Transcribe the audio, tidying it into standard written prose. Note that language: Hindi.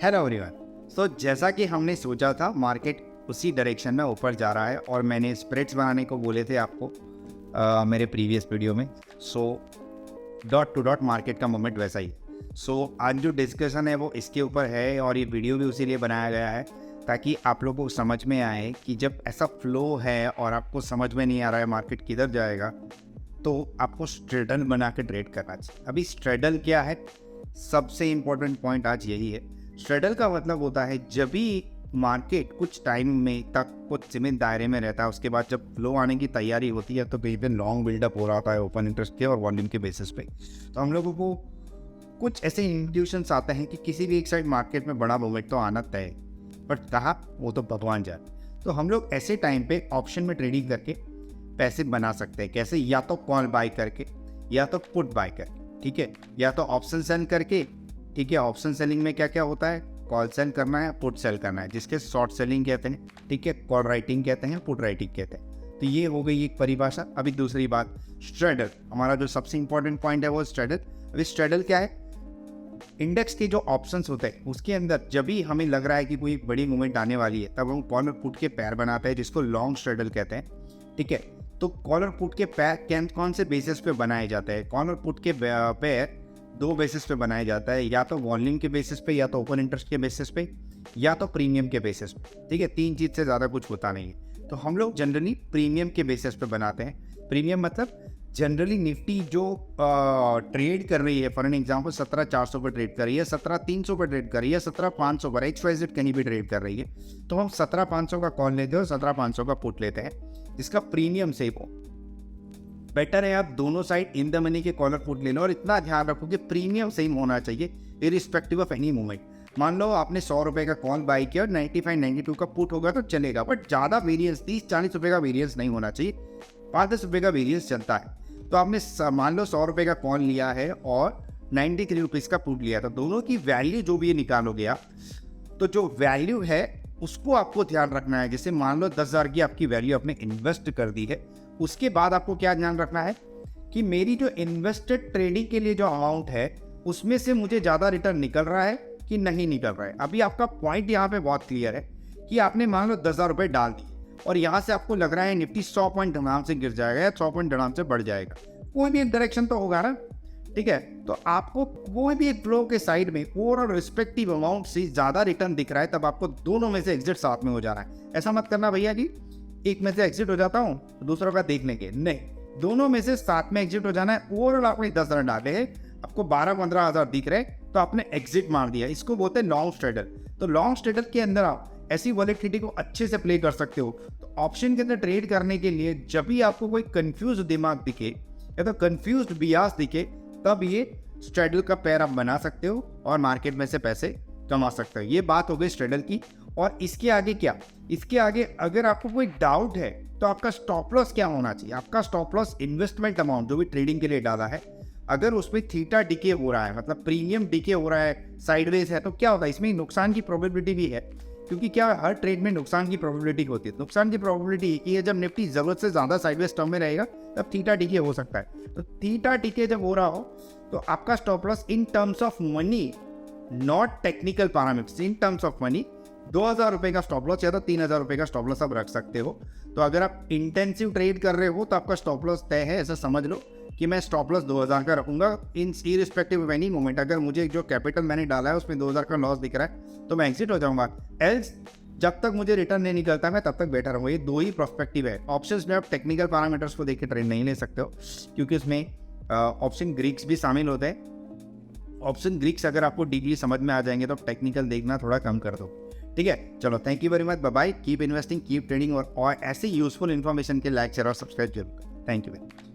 Hello everyone. जैसा कि हमने सोचा था मार्केट उसी डायरेक्शन में ऊपर जा रहा है और मैंने स्प्रेड्स बनाने को बोले थे आपको मेरे प्रीवियस वीडियो में। डॉट टू डॉट मार्केट का मोमेंट वैसा ही। आज जो डिस्कशन है वो इसके ऊपर है और ये वीडियो भी उसी लिए बनाया गया है ताकि आप लोगों को समझ में आए कि जब ऐसा फ्लो है और आपको समझ में नहीं आ रहा है मार्केट किधर जाएगा तो आपको स्ट्रेडल बना के ट्रेड करना चाहिए। अभी स्ट्रेडल क्या है, सबसे इम्पोर्टेंट पॉइंट आज यही है। स्ट्रेडल का मतलब होता है जब भी मार्केट कुछ टाइम में तक कुछ सीमित दायरे में रहता है, उसके बाद जब फ्लो आने की तैयारी होती है तो कहीं पे लॉन्ग बिल्डअप हो रहा है ओपन इंटरेस्ट के और वॉल्यूम के बेसिस पे, तो हम लोगों को कुछ ऐसे इंट्यूशंस आते हैं कि किसी भी एक साइड मार्केट में बड़ा मूवमेंट तो आना तय है, बट कहाँ वो तो भगवान जाने। तो हम लोग ऐसे टाइम पे ऑप्शन में ट्रेडिंग करके पैसे बना सकते हैं। कैसे? या तो कॉल बाय करके या तो पुट बाय करके, ठीक है, या तो ऑप्शन सेल करके, ठीक है। ऑप्शन सेलिंग में क्या क्या होता है? कॉल सेल करना है, पुट सेल करना है, जिसके शॉर्ट सेलिंग कहते हैं, ठीक है, कॉल राइटिंग कहते हैं, पुट राइटिंग कहते हैं। तो ये हो गई एक परिभाषा। अभी दूसरी बात, स्ट्रेडल, हमारा जो सबसे इंपॉर्टेंट पॉइंट है वो स्ट्रेडल। अभी स्ट्रेडल क्या है? इंडेक्स के जो ऑप्शंस होते हैं उसके अंदर जब भी हमें लग रहा है कि कोई बड़ी मूवमेंट आने वाली है तब हम कॉल और पुट के पैर बनाते हैं, जिसको लॉन्ग स्ट्रेडल कहते हैं, ठीक है। तो कॉल और पुट के पैर कौन से बेसिस पे बनाए जाते हैं? कॉल और पुट के पैर दो बेसिस पे बनाया जाता है, या तो वॉल्यूम के बेसिस पे, या तो ओपन इंटरेस्ट के बेसिस पे, या तो प्रीमियम के बेसिस पे, ठीक है। तीन चीज़ से ज़्यादा कुछ होता नहीं है। तो हम लोग जनरली प्रीमियम के बेसिस पे बनाते हैं। प्रीमियम मतलब जनरली निफ्टी जो ट्रेड कर रही है, फॉर एन एग्जाम्पल 17,400 पर ट्रेड कर रही है, 17,300 पर ट्रेड कर रही है, 17,500 पर XYZ कहीं भी ट्रेड कर रही है, तो हम 17,500 का कॉल लेते हैं और 17,500 का पुट लेते हैं, जिसका प्रीमियम से वो बेटर है। आप दोनों साइड इन द मनी के कॉलर पुट ले लो और इतना ध्यान रखो कि प्रीमियम सेम होना चाहिए इरिस्पेक्टिव ऑफ एनी मूवमेंट। मान लो आपने 100 रुपये का कॉल बाई किया और 95-92 का पुट होगा तो चलेगा, बट ज़्यादा वेरियंस 30-40 रुपये का वेरियंस नहीं होना चाहिए, 5-10 रुपये का वेरियंस चलता है। तो आपने मान लो 100 रुपये का कॉल लिया है और 93 रुपीज़ का पुट लिया था, दोनों की वैल्यू जो भी ये निकालोगे आप, तो जो वैल्यू है उसको आपको ध्यान रखना है। जैसे मान लो 10,000 की आपकी वैल्यू आपने इन्वेस्ट कर दी है, उसके बाद आपको क्या ध्यान रखना है कि मेरी जो इन्वेस्टेड ट्रेडिंग के लिए जो अमाउंट है उसमें से मुझे ज़्यादा रिटर्न निकल रहा है कि नहीं निकल रहा है। अभी आपका पॉइंट यहाँ पे बहुत क्लियर है कि आपने मान लो 10,000 रुपये डाल दिए और यहाँ से आपको लग रहा है निफ्टी 100 पॉइंट धड़ाम से गिर जाएगा या 100 पॉइंट धड़ाम से बढ़ जाएगा, कोई भी एक डायरेक्शन तो होगा ना, ठीक है। तो आपको कोई भी एक फ्लो के साइड में ओवरऑल रिस्पेक्टिव अमाउंट से ज़्यादा रिटर्न दिख रहा है, तब आपको दोनों में से एग्जिट साथ में हो जा रहा है। ऐसा मत करना भैया जी एक में से एग्जिट हो जाता हूँ तो दूसरों का देख लेंगे, नहीं, दोनों में से साथ में एग्जिट हो जाना है। ओवरऑल आपने 10,000 डाले हैं, आपको 12-15 हज़ार दिख रहे तो आपने एग्जिट मार दिया। इसको बोलते हैं लॉन्ग स्ट्रेडल। तो लॉन्ग स्ट्रेडल के अंदर आप ऐसी वॉलेटिलिटी को अच्छे से प्ले कर सकते हो। तो ऑप्शन के अंदर ट्रेड करने के लिए जब भी आपको कोई कंफ्यूज दिमाग दिखे या तो कंफ्यूज बियास दिखे, तब ये स्ट्रेडल का पैर आप बना सकते हो और मार्केट में से पैसे कमा सकते हो। ये बात हो गई स्ट्रेडल की। और इसके आगे क्या? इसके आगे अगर आपको कोई डाउट है तो आपका स्टॉप लॉस क्या होना चाहिए? आपका स्टॉप लॉस इन्वेस्टमेंट अमाउंट जो भी ट्रेडिंग के लिए डाला है, अगर उसमें थीटा डिके हो रहा है, मतलब प्रीमियम डिके हो रहा है, साइडवेज है, तो क्या होता है? इसमें नुकसान की प्रोबेबिलिटी भी है, क्योंकि क्या हर ट्रेड में नुकसान की प्रोबेबिलिटी होती है। नुकसान की प्रोबेबिलिटी की है जब निफ्टी जरूरत से ज़्यादा साइडवेज टर्म में रहेगा तब थीटा डिके हो सकता है। तो थीटा डिके जब हो रहा हो तो आपका stop loss in terms of money, not technical parameters, in terms of money 2,000 रुपये का स्टॉप लॉस या तो 3,000 रुपये का स्टॉप लॉस आप रख सकते हो। तो अगर आप इंटेंसिव ट्रेड कर रहे हो तो आपका स्टॉप लॉस तय है। ऐसा समझ लो कि मैं स्टॉप लॉस 2,000 का रखूंगा इन इरिस्पेक्टिव ऑफ एनी मोमेंट। अगर मुझे जो कैपिटल मैंने डाला है उसमें 2,000 का लॉस दिख रहा है तो मैं एग्जिट हो जाऊंगा। एल्स जब तक मुझे रिटर्न नहीं निकलता मैं तब तक बैठा रहूँगा। ये दो ही प्रोस्पेक्टिव है। ऑप्शंस में आप टेक्निकल पैरामीटर्स को देख के ट्रेड नहीं ले सकते हो, क्योंकि उसमें ऑप्शन ग्रीक्स भी शामिल होते हैं। ऑप्शन ग्रीक्स अगर आपको डीपली समझ में आ जाएंगे तो टेक्निकल देखना थोड़ा कम कर दो, ठीक है। चलो, thank you very much, bye bye, keep investing, keep trading, और ऐसे यूजफुल इन्फॉर्मेशन के लाइक, शेयर और सब्सक्राइब जरूर करें। Thank you very much.